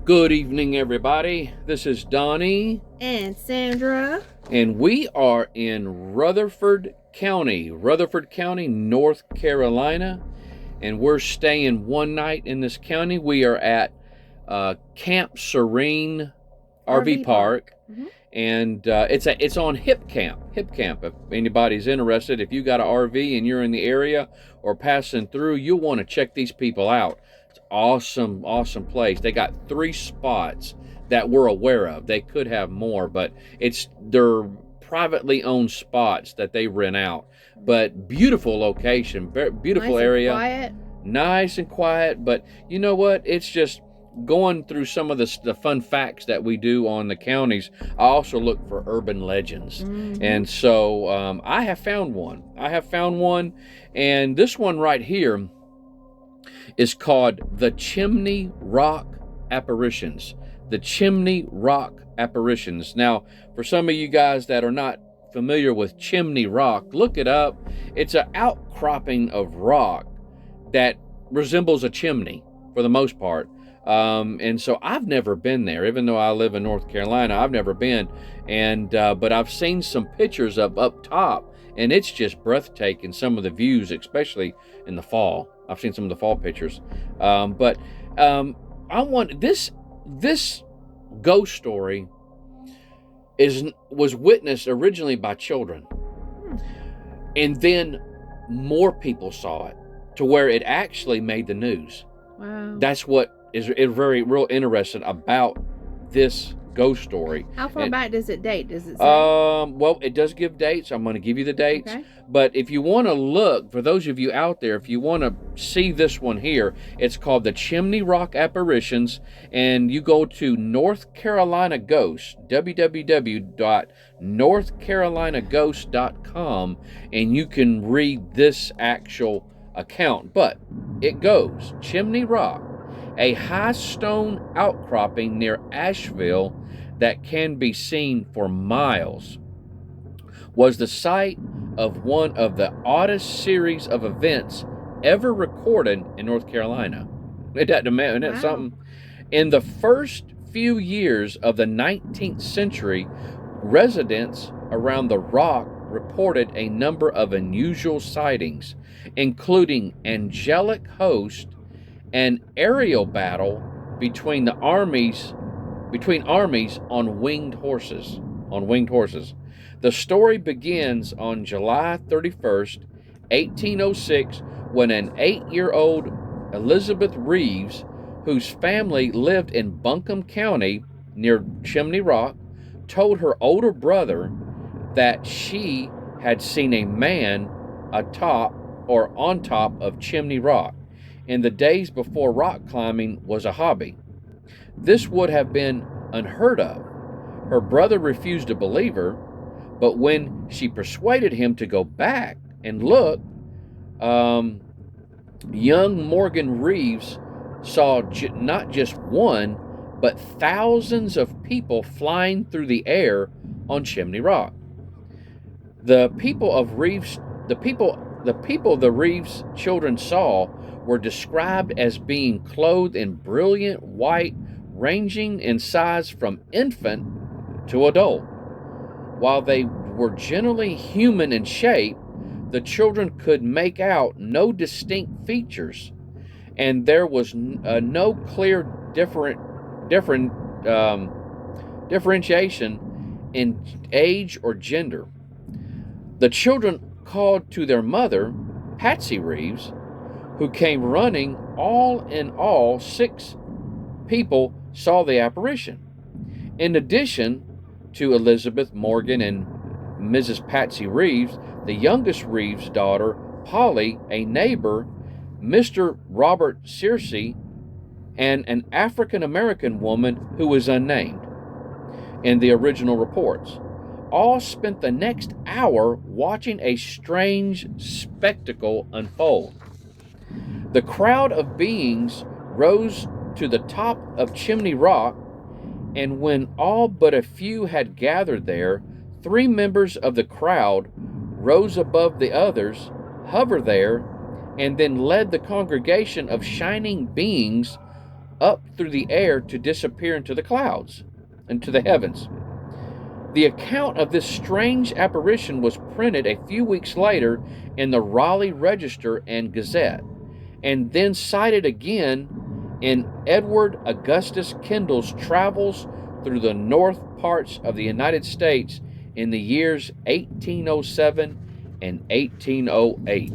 Good evening, everybody. This is Donnie. And Sandra. And we are in Rutherford County, North Carolina. And we're staying one night in this county. We are at Camp Serene RV Park. Mm-hmm. And it's on Hip Camp. If anybody's interested, if you got an RV and you're in the area or passing through, you'll want to check these people out. It's awesome place. They got 3 spots that we're aware of. They could have more, but they're privately owned spots that they rent out. But beautiful location, beautiful area. Nice and quiet. But you know what? It's just going through some of the fun facts that we do on the counties. I also look for urban legends. Mm-hmm. And so I have found one. And this one right here is called the Chimney Rock Apparitions. The Chimney Rock Apparitions. Now, for some of you guys that are not familiar with Chimney Rock, look it up. It's an outcropping of rock that resembles a chimney for the most part. And so I've never been there, even though I live in North Carolina. I've never been, but I've seen some pictures up top, and it's just breathtaking. Some of the views, especially in the fall. I've seen some of the fall pictures. I want this ghost story was witnessed originally by children, and then more people saw it to where it actually made the news. Wow. That's what is real interesting about this ghost story. How far back does it date? Does it say? Well, it does give dates. I'm going to give you the dates. Okay. But if you want to look, for those of you out there, if you want to see this one here, it's called the Chimney Rock Apparitions, and you go to North Carolina Ghost, www.northcarolinaghost.com, and you can read this actual account. But it goes, Chimney Rock, a high stone outcropping near Asheville that can be seen for miles, was the site of one of the oddest series of events ever recorded in North Carolina. Isn't that something? In the first few years of the 19th century, residents around the rock reported a number of unusual sightings, including angelic hosts, an aerial battle between armies on winged horses. The story begins on July 31st, 1806, when an 8-year-old Elizabeth Reeves, whose family lived in Buncombe County near Chimney Rock, told her older brother that she had seen a man on top of Chimney Rock in the days before rock climbing was a hobby. This would have been unheard of. Her brother refused to believe her, but when she persuaded him to go back and look, young Morgan Reeves saw not just one, but thousands of people flying through the air on Chimney Rock. The people the Reeves children saw were described as being clothed in brilliant white, ranging in size from infant to adult. While they were generally human in shape, the children could make out no distinct features, and there was no clear differentiation in age or gender. The children called to their mother, Patsy Reeves, who came running. All in all, 6 people saw the apparition. In addition to Elizabeth Morgan and Mrs. Patsy Reeves, the youngest Reeves' daughter, Polly, a neighbor, Mr. Robert Searcy, and an African-American woman who was unnamed in the original reports, all spent the next hour watching a strange spectacle unfold. The crowd of beings rose to the top of Chimney Rock, and when all but a few had gathered there, 3 members of the crowd rose above the others, hovered there, and then led the congregation of shining beings up through the air to disappear into the clouds, into the heavens. The account of this strange apparition was printed a few weeks later in the Raleigh Register and Gazette, and then cited again in Edward Augustus Kendall's Travels Through the North Parts of the United States in the years 1807 and 1808.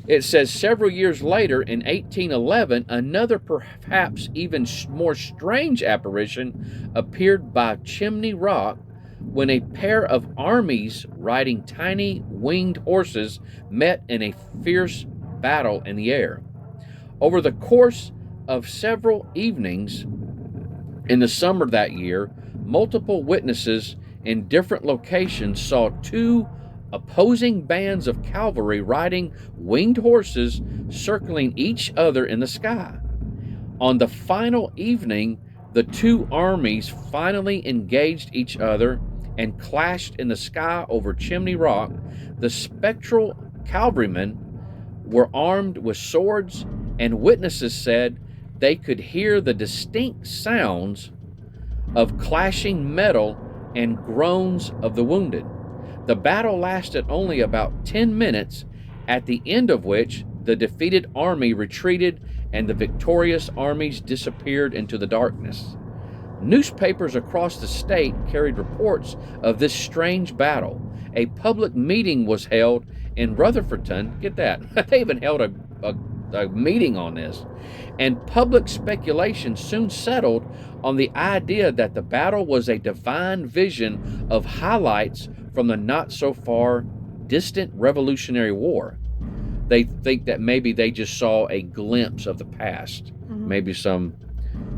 It says several years later, in 1811, another perhaps even more strange apparition appeared by Chimney Rock when a pair of armies riding tiny winged horses met in a fierce battle in the air. Over the course of several evenings in the summer that year, multiple witnesses in different locations saw two opposing bands of cavalry riding winged horses circling each other in the sky. On the final evening, the two armies finally engaged each other and clashed in the sky over Chimney Rock. The spectral cavalrymen were armed with swords, and witnesses said they could hear the distinct sounds of clashing metal and groans of the wounded. The battle lasted only about 10 minutes, at the end of which the defeated army retreated and the victorious armies disappeared into the darkness. Newspapers across the state carried reports of this strange battle. A public meeting was held in Rutherford County. Get that. They even held a meeting on this. And public speculation soon settled on the idea that the battle was a divine vision of highlights from the not-so-far distant Revolutionary War. They think that maybe they just saw a glimpse of the past, maybe some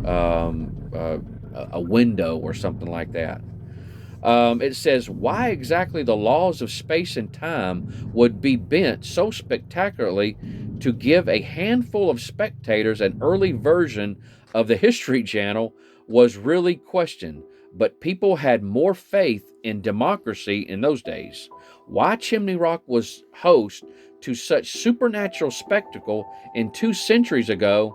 a window or something like that. It says, why exactly the laws of space and time would be bent so spectacularly to give a handful of spectators an early version of the History Channel was really questioned, but people had more faith in democracy in those days. Why Chimney Rock was host to such supernatural spectacle in 2 centuries ago,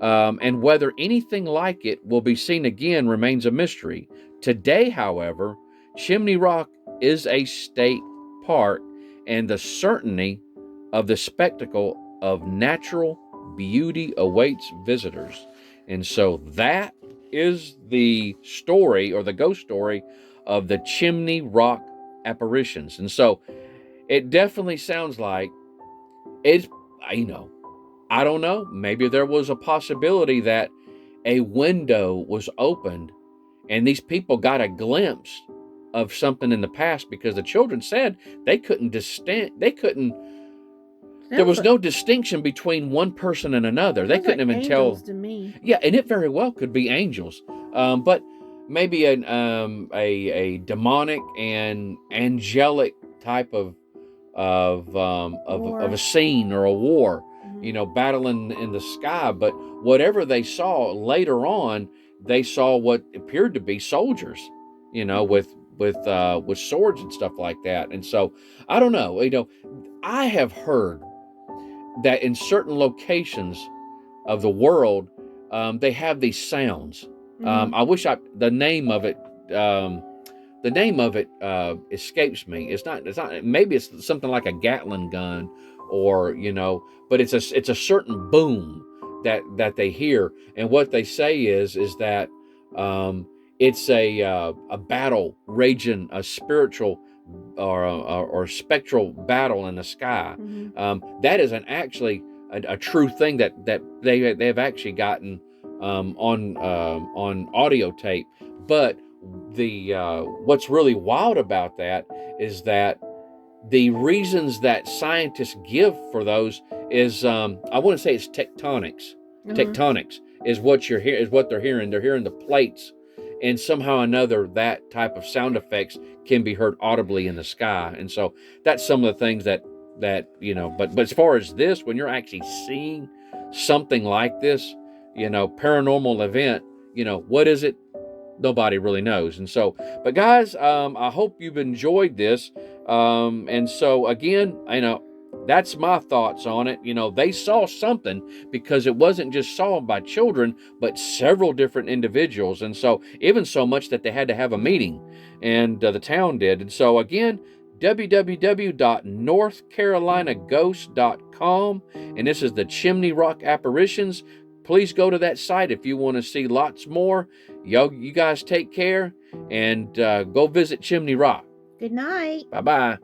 and whether anything like it will be seen again remains a mystery. Today, however, Chimney Rock is a state park, and the certainty of the spectacle of natural beauty awaits visitors. And so that is the story, or the ghost story, of the Chimney Rock apparitions. And so it definitely sounds like it's, I don't know, maybe there was a possibility that a window was opened and these people got a glimpse of something in the past, because the children said there was no distinction between one person and another. They couldn't even tell. To me. Yeah, and it very well could be angels, but maybe a demonic and angelic type of a scene or a war, battling in the sky. But whatever they saw later on, they saw what appeared to be soldiers, with swords and stuff like that. And so I don't know. I have heard that in certain locations of the world, they have these sounds. I wish the name of it. The name of it escapes me. It's not. Maybe it's something like a Gatling gun, or but it's a certain boom that they hear, and what they say is that it's a battle raging, a spiritual or spectral battle in the sky. That is actually a true thing that they have actually gotten on audio tape. But the what's really wild about that is that the reasons that scientists give for those is I want to say it's tectonics. Tectonics is what you're is what they're hearing. They're hearing the plates, and somehow or another that type of sound effects can be heard audibly in the sky. And so that's some of the things that But as far as this, when you're actually seeing something like this, paranormal event, what is it? Nobody really knows. And so, but guys, I hope you've enjoyed this. And so again, That's my thoughts on it. You know, they saw something because it wasn't just saw by children, but several different individuals. And so, even so much that they had to have a meeting, and the town did. And so, again, www.northcarolinaghost.com. And this is the Chimney Rock Apparitions. Please go to that site if you want to see lots more. You guys take care and go visit Chimney Rock. Good night. Bye-bye.